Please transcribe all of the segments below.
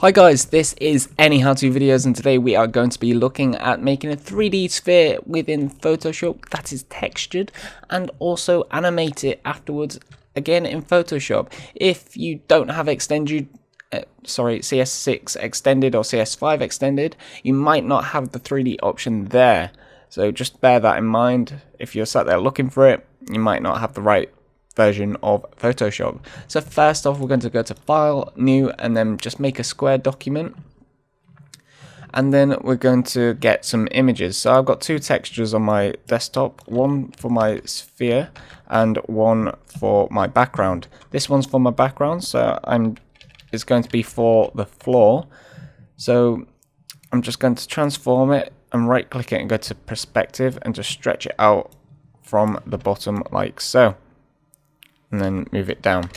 Hi guys, this is Any How To Videos, and today we are going to be looking at making a 3D sphere within Photoshop that is textured and also animate it afterwards again in Photoshop. If you don't have CS6 extended or CS5 extended, you might not have the 3D option there. So just bear that in mind. If you're sat there looking for it, you might not have the right version of Photoshop. So first off, we're going to go to File, New, and then just make a square document. And then we're going to get some images. So I've got two textures on my desktop, one for my sphere and one for my background. This one's for my background, so it's going to be for the floor. So I'm just going to transform it and right click it and go to perspective and just stretch it out from the bottom like so. And then move it down.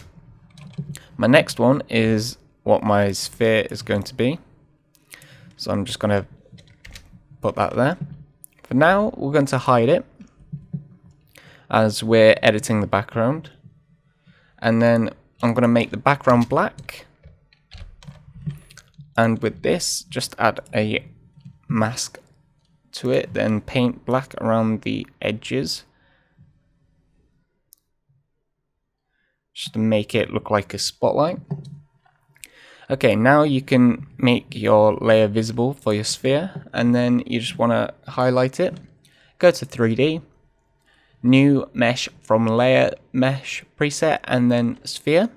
My next one is what my sphere is going to be. So I'm just going to put that there. For now, we're going to hide it as we're editing the background. And then I'm going to make the background black. And with this, just add a mask to it, then paint black around the edges, just to make it look like a spotlight. Okay, now you can make your layer visible for your sphere, and then you just want to highlight it. Go to 3D, new mesh from layer mesh preset, and then sphere.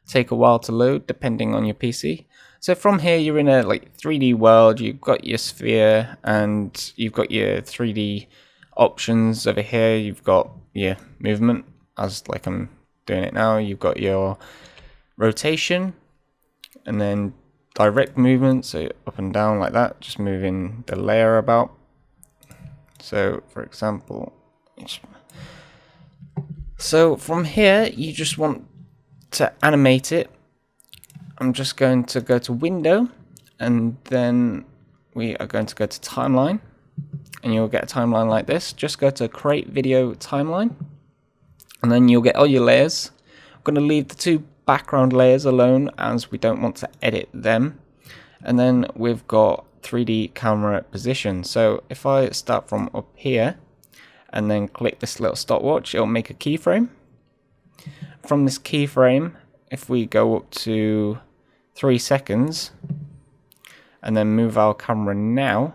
Take a while to load depending on your PC. So from here you're in a 3D world. You've got your sphere and you've got your 3D options over here. You've got your movement, as like I'm doing it now. You've got your rotation and then direct movement, so up and down like that, just moving the layer about. So for example, so from here you just want to animate it. I'm just going to go to window and then we are going to go to timeline, and you'll get a timeline like this. Just go to create video timeline and then you'll get all your layers. I'm going to leave the two background layers alone as we don't want to edit them. And then we've got 3D camera position. So if I start from up here and then click this little stopwatch, it'll make a keyframe. From this keyframe, if we go up to 3 seconds and then move our camera now,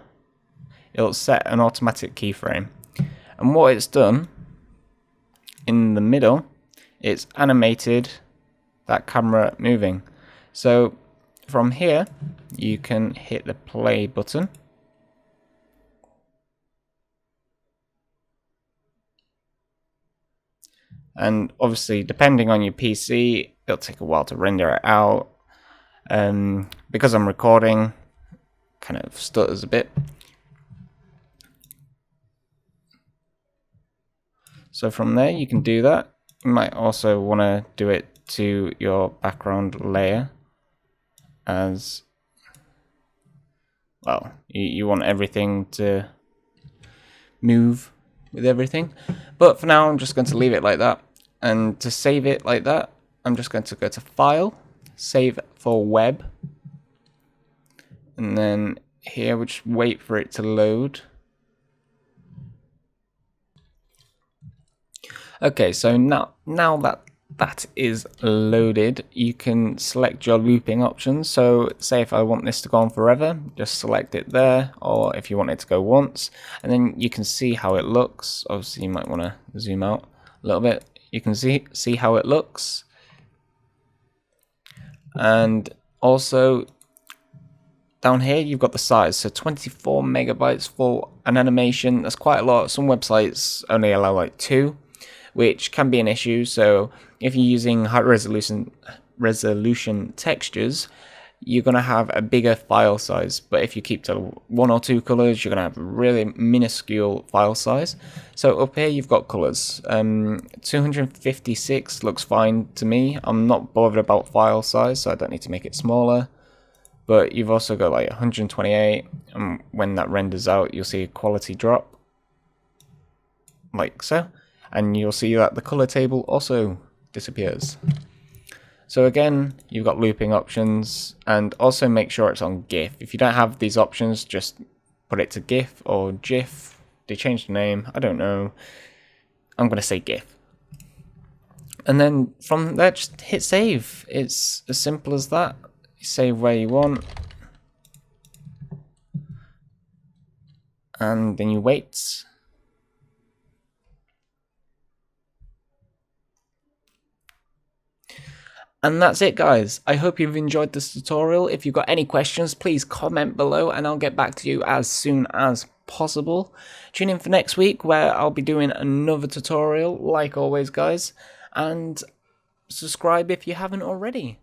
it'll set an automatic keyframe. And what it's done in the middle, it's animated that camera moving. So from here you can hit the play button and obviously depending on your PC it'll take a while to render it out. Because I'm recording, kind of stutters a bit. So from there you can do that. You might also want to do it to your background layer as well. You want everything to move with everything. But for now I'm just going to leave it like that. And to save it like that, I'm just going to go to File, Save for Web. And then here we'll just wait for it to load. Okay, so now that is loaded, you can select your looping options. So say if I want this to go on forever, just select it there, or if you want it to go once, and then you can see how it looks. Obviously you might want to zoom out a little bit. You can see how it looks. And also down here you've got the size, so 24 megabytes for an animation. That's quite a lot. Some websites only allow like 2, which can be an issue. So if you're using high resolution textures, you're going to have a bigger file size. But if you keep to 1 or 2 colors, you're going to have a really minuscule file size. So up here you've got colors. 256 looks fine to me. I'm not bothered about file size, so I don't need to make it smaller. But you've also got like 128, and when that renders out you'll see a quality drop like so. And you'll see that the color table also disappears. So again, you've got looping options, and also make sure it's on GIF. If you don't have these options, just put it to GIF or GIF. They changed the name, I don't know. I'm going to say GIF. And then from there, just hit save. It's as simple as that. You save where you want. And then you wait. And that's it, guys. I hope you've enjoyed this tutorial. If you've got any questions, please comment below and I'll get back to you as soon as possible. Tune in for next week where I'll be doing another tutorial, like always, guys. And subscribe if you haven't already.